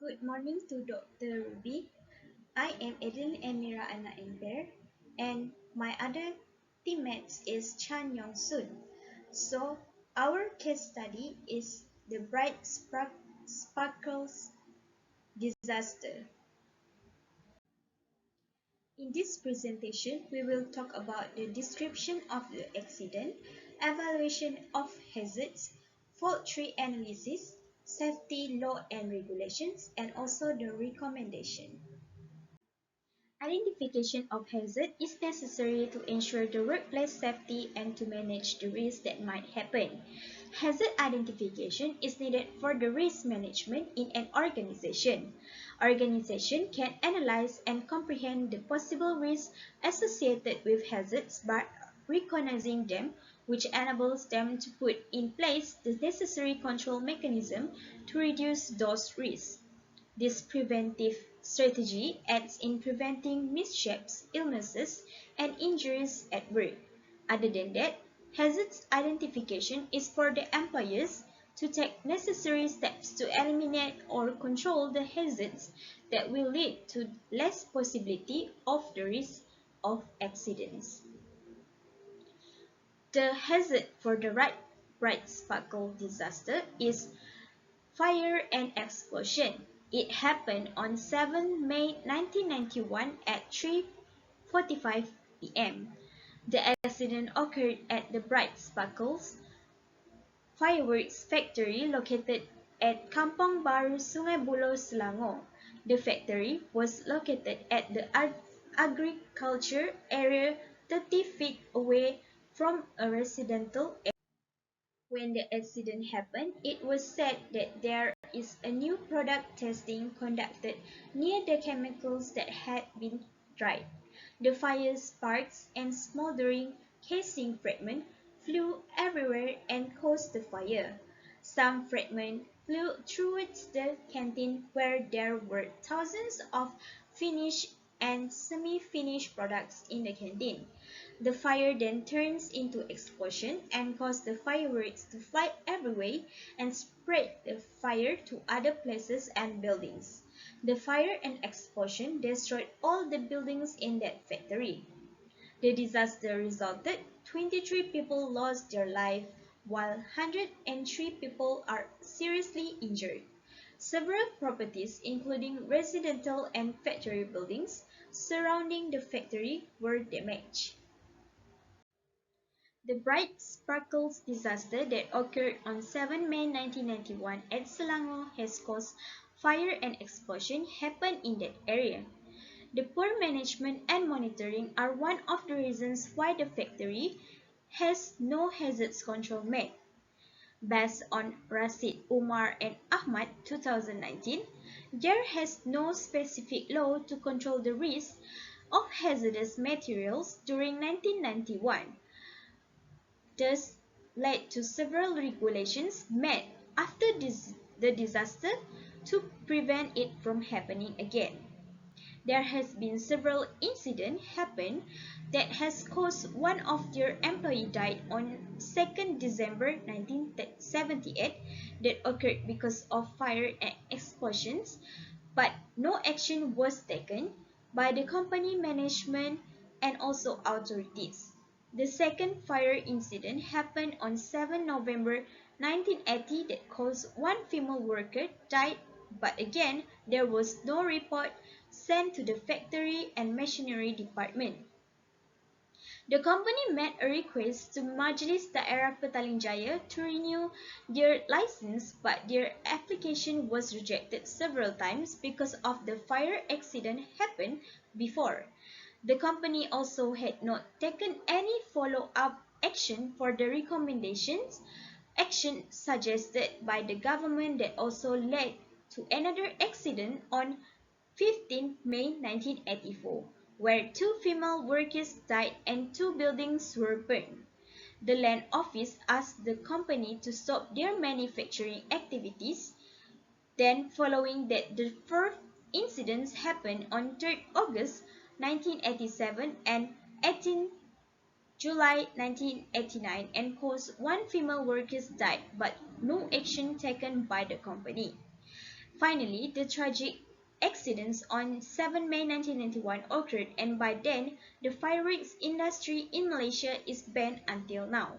Good morning to Dr. Ruby. I am Edelin Emirra and my other teammates is Chan Yong Sun. So our case study is the Bright Sparkles disaster. In this presentation, we will talk about the description of the accident, evaluation of hazards, fault tree analysis, safety law and regulations, and also the recommendation. Identification of hazard is necessary to ensure the workplace safety and to manage the risks that might happen. Hazard identification is needed for the risk management in an organization. Organization can analyze and comprehend the possible risks associated with hazards by recognizing them, which enables them to put in place the necessary control mechanism to reduce those risks. This preventive strategy aids in preventing mishaps, illnesses, and injuries at work. Other than that, hazards identification is for the employers to take necessary steps to eliminate or control the hazards that will lead to less possibility of the risk of accidents. The hazard for the bright sparkle disaster is fire and explosion. It happened on 7 May 1991 at 3:45 p.m. The accident occurred at the Bright Sparkles fireworks factory located at Kampong Baru, Sungai Buloh, Selangor. The factory was located at the agriculture area 30 feet away from a residential area. When the accident happened, it was said that there is a new product testing conducted near the chemicals that had been tried. The fire sparks and smoldering casing fragments flew everywhere and caused the fire. Some fragments flew towards the canteen where there were thousands of finished and semi-finished products in the canteen. The fire then turns into explosion and caused the fireworks to fly everywhere and spread the fire to other places and buildings. The fire and explosion destroyed all the buildings in that factory. The disaster resulted 23 people lost their life while 103 people are seriously injured. Several properties including residential and factory buildings surrounding the factory were damaged. The Bright Sparkles disaster that occurred on 7 May 1991 at Selangor has caused fire and explosion happen in that area. The poor management and monitoring are one of the reasons why the factory has no hazards control made. Based on Rashid Umar and Ahmad 2019, there has no specific law to control the risk of hazardous materials during 1991. This led to several regulations made after the disaster to prevent it from happening again. There has been several incidents happen that has caused one of their employee died on 2nd December 1978 that occurred because of fire and explosions, but no action was taken by the company management and also authorities. The second fire incident happened on 7 November 1980 that caused one female worker died, but again there was no report sent to the factory and machinery department. The company made a request to Majlis Daerah Petaling Jaya to renew their license, but their application was rejected several times because of the fire accident happened before. The company also had not taken any follow-up action for the recommendations action suggested by the government that also led to another accident on 15 May 1984, where two female workers died and two buildings were burned. The Land Office asked the company to stop their manufacturing activities. Then, following that, the first incidents happened on 3 August 1987 and 18 July 1989 and caused one female worker died, but no action taken by the company. Finally, the tragic accidents on 7 May 1991 occurred, and by then, the fireworks industry in Malaysia is banned until now.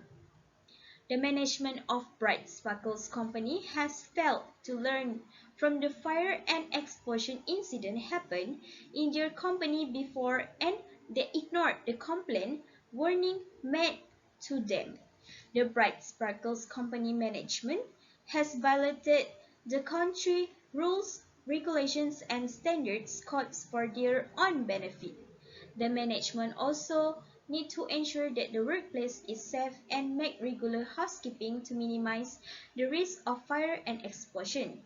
The management of Bright Sparkles Company has failed to learn from the fire and explosion incident happened in their company before, and they ignored the complaint warning made to them. The Bright Sparkles Company management has violated the country rules, regulations and standards codes for their own benefit. The management also need to ensure that the workplace is safe and make regular housekeeping to minimize the risk of fire and explosion.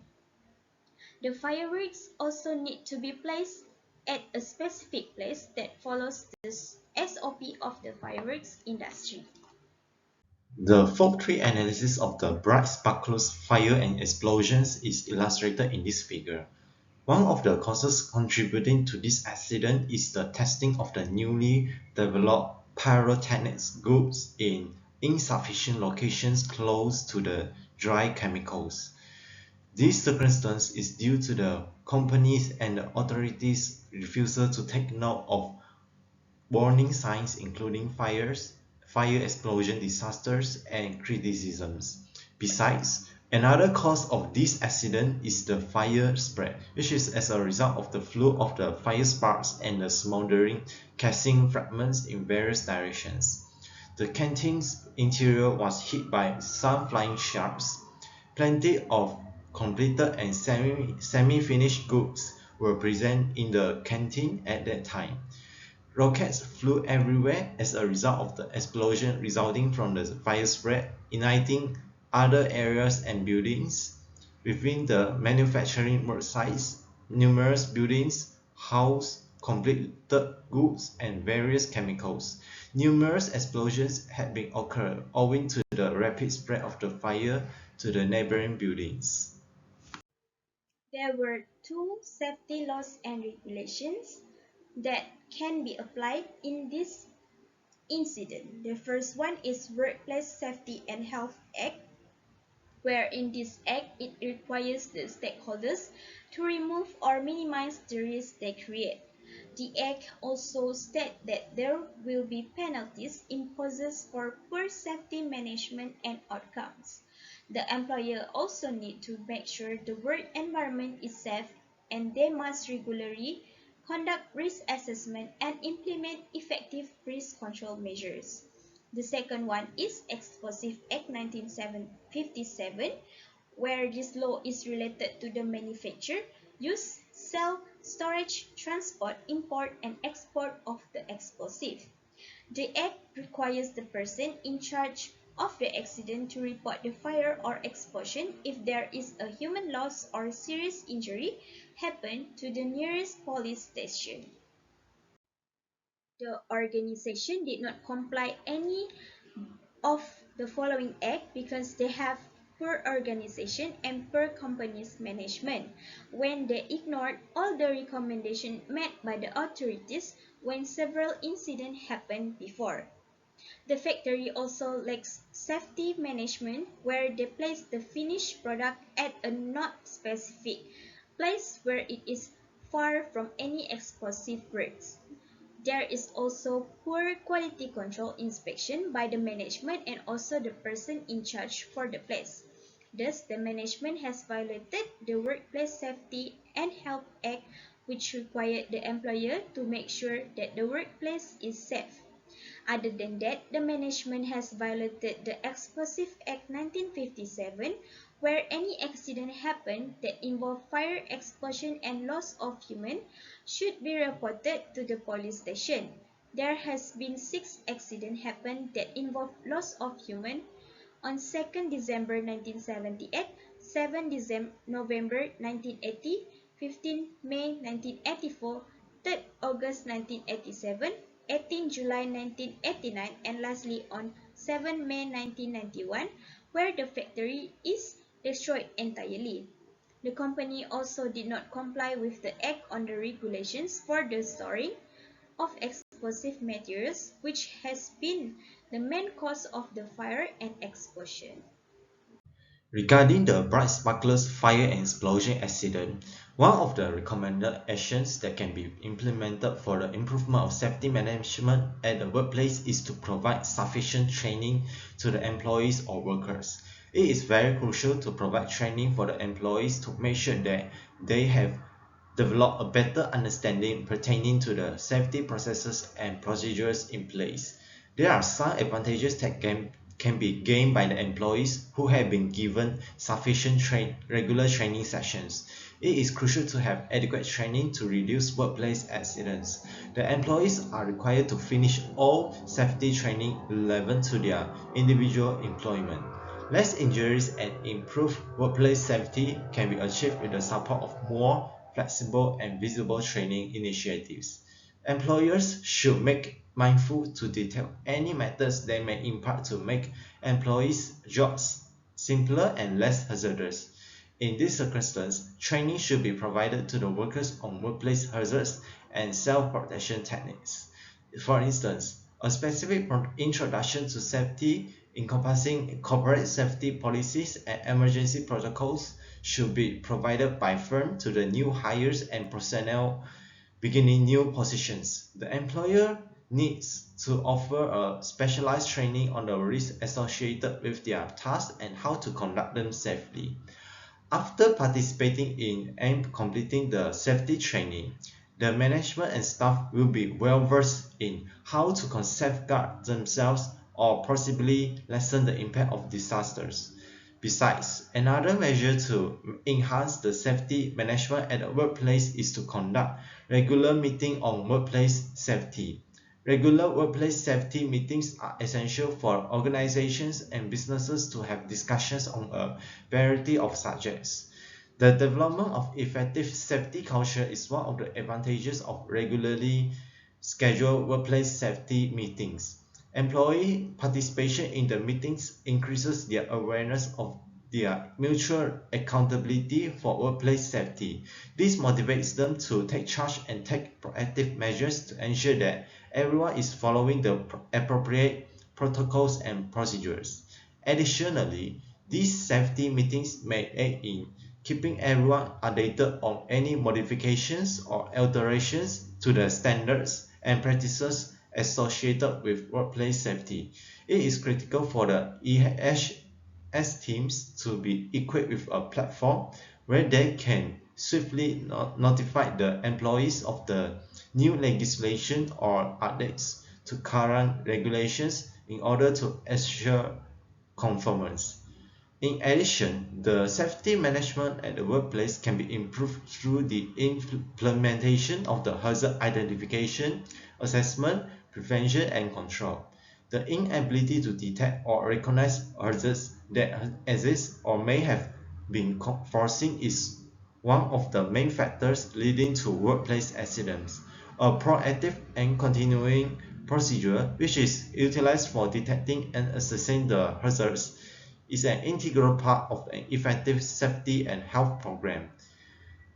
The fireworks also need to be placed at a specific place that follows the SOP of the fireworks industry. The fault tree analysis of the bright sparklers fire and explosions is illustrated in this figure. One of the causes contributing to this accident is the testing of the newly developed pyrotechnics goods in insufficient locations close to the dry chemicals. This circumstance is due to the company's and the authorities' refusal to take note of warning signs including fires, fire explosion disasters, and criticisms. Besides, another cause of this accident is the fire spread, which is as a result of the flow of the fire sparks and the smoldering casing fragments in various directions. The canteen's interior was hit by some flying sharps. Plenty of completed and semi-finished goods were present in the canteen at that time. Rockets flew everywhere as a result of the explosion resulting from the fire spread, igniting other areas and buildings. Within the manufacturing work sites, numerous buildings housed completed goods and various chemicals. Numerous explosions had been occurred owing to the rapid spread of the fire to the neighboring buildings. There were two safety laws and regulations that can be applied in this incident. The first one is Workplace Safety and Health Act, where in this act it requires the stakeholders to remove or minimize the risk they create. The act also states that there will be penalties imposed for poor safety management and outcomes. The employer also needs to make sure the work environment is safe, and they must regularly conduct risk assessment and implement effective risk control measures. The second one is Explosive Act 1957, where this law is related to the manufacture, use, sale, storage, transport, import, and export of the explosive. The Act requires the person in charge of the accident to report the fire or explosion if there is a human loss or serious injury happen to the nearest police station. The organization did not comply any of the following act because they have poor organization and poor company's management when they ignored all the recommendations made by the authorities when several incidents happened before. The factory also lacks safety management where they place the finished product at a not specific place where it is far from any explosive works. There is also poor quality control inspection by the management and also the person in charge for the place. Thus, the management has violated the Workplace Safety and Health Act, which required the employer to make sure that the workplace is safe. Other than that, the management has violated the Explosive Act 1957, where any accident happen that involve fire, explosion, and loss of human should be reported to the police station. There has been 6 accidents happen that involve loss of human on 2nd December 1978, 7 November 1980, 15 May 1984, 3 August 1987, 18 July 1989, and lastly on 7 May 1991, where the factory is destroyed entirely. The company also did not comply with the Act on the regulations for the storing of explosive materials, which has been the main cause of the fire and explosion. Regarding the bright sparklers fire and explosion accident, one of the recommended actions that can be implemented for the improvement of safety management at the workplace is to provide sufficient training to the employees or workers. It is very crucial to provide training for the employees to make sure that they have developed a better understanding pertaining to the safety processes and procedures in place. There are some advantages that can be gained by the employees who have been given sufficient regular training sessions. It is crucial to have adequate training to reduce workplace accidents. The employees are required to finish all safety training relevant to their individual employment. Less injuries and improved workplace safety can be achieved with the support of more flexible and visible training initiatives. Employers should make mindful to detect any methods that may impact to make employees' jobs simpler and less hazardous. In this circumstance, training should be provided to the workers on workplace hazards and self-protection techniques. For instance, a specific introduction to safety encompassing corporate safety policies and emergency protocols should be provided by firm to the new hires and personnel beginning new positions. The employer needs to offer a specialized training on the risks associated with their tasks and how to conduct them safely. After participating in and completing the safety training, the management and staff will be well versed in how to safeguard themselves or possibly lessen the impact of disasters. Besides, another measure to enhance the safety management at the workplace is to conduct regular meetings on workplace safety. Regular workplace safety meetings are essential for organizations and businesses to have discussions on a variety of subjects. The development of effective safety culture is one of the advantages of regularly scheduled workplace safety meetings. Employee participation in the meetings increases their awareness of their mutual accountability for workplace safety. This motivates them to take charge and take proactive measures to ensure that everyone is following the appropriate protocols and procedures. Additionally, these safety meetings may aid in keeping everyone updated on any modifications or alterations to the standards and practices associated with workplace safety. It is critical for the EHS teams to be equipped with a platform where they can swiftly notify the employees of the new legislation or updates to current regulations in order to assure conformance. In addition, the safety management at the workplace can be improved through the implementation of the hazard identification, assessment, prevention, and control. The inability to detect or recognize hazards that exist or may have been foreseen is one of the main factors leading to workplace accidents. A proactive and continuing procedure, which is utilized for detecting and assessing the hazards, is an integral part of an effective safety and health program.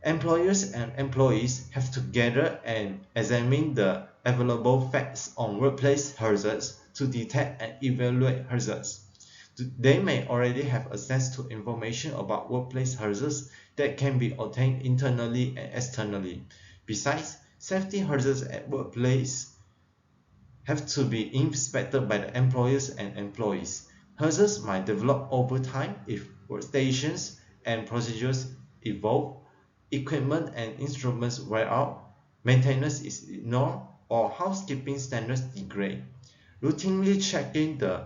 Employers and employees have to gather and examine the available facts on workplace hazards to detect and evaluate hazards. They may already have access to information about workplace hazards that can be obtained internally and externally. Besides, safety hazards at workplace have to be inspected by the employers and employees. Hazards might develop over time if workstations and procedures evolve, equipment and instruments wear out, maintenance is ignored, or housekeeping standards degrade. Routinely checking the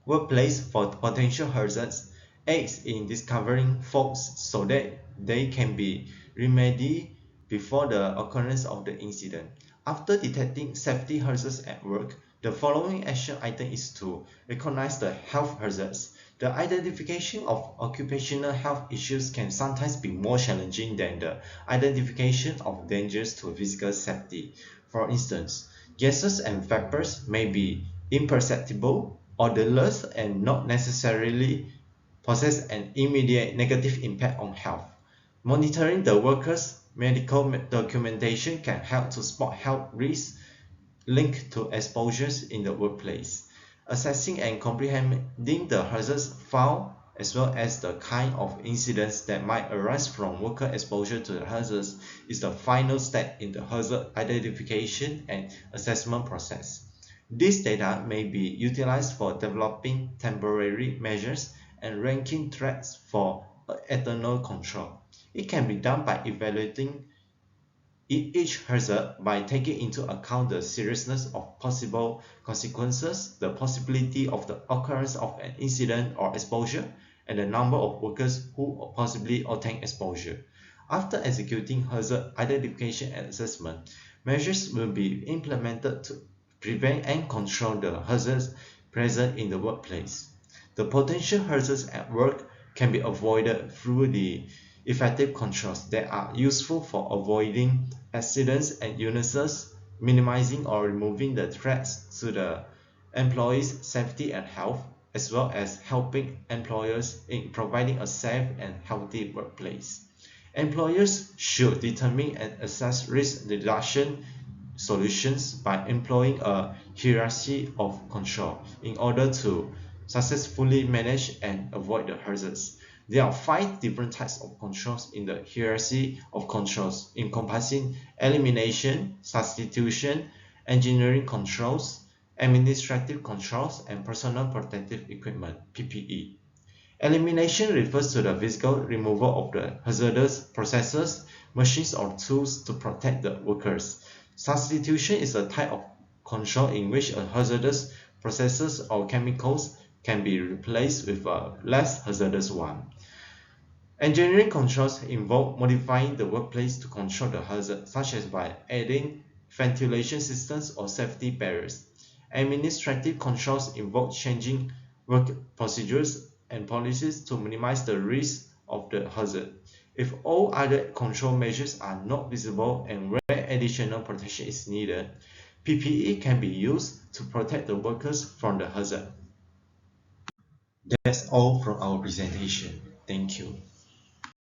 workplace for potential hazards aids in discovering faults so that they can be remedied before the occurrence of the incident. After detecting safety hazards at work, the following action item is to recognize the health hazards. The identification of occupational health issues can sometimes be more challenging than the identification of dangers to physical safety. For instance, gases and vapors may be imperceptible, odorless, and not necessarily possess an immediate negative impact on health. Monitoring the workers' medical documentation can help to spot health risks linked to exposures in the workplace. Assessing and comprehending the hazards found as well as the kind of incidents that might arise from worker exposure to the hazards is the final step in the hazard identification and assessment process. This data may be utilized for developing temporary measures and ranking threats for eternal control. It can be done by evaluating each hazard by taking into account the seriousness of possible consequences, the possibility of the occurrence of an incident or exposure, and the number of workers who possibly obtain exposure. After executing hazard identification and assessment, measures will be implemented to prevent and control the hazards present in the workplace. The potential hazards at work can be avoided through the effective controls that are useful for avoiding accidents and illnesses, minimizing or removing the threats to the employees' safety and health, as well as helping employers in providing a safe and healthy workplace. Employers should determine and assess risk reduction solutions by employing a hierarchy of control in order to successfully manage and avoid the hazards. There are 5 different types of controls in the hierarchy of controls, encompassing elimination, substitution, engineering controls, administrative controls, and personal protective equipment (PPE). Elimination refers to the physical removal of the hazardous processes, machines, or tools to protect the workers. Substitution is a type of control in which a hazardous processes or chemicals can be replaced with a less hazardous one. Engineering controls involve modifying the workplace to control the hazard, such as by adding ventilation systems or safety barriers. Administrative controls involve changing work procedures and policies to minimize the risk of the hazard. If all other control measures are not visible and where additional protection is needed, PPE can be used to protect the workers from the hazard. That's all from our presentation. Thank you.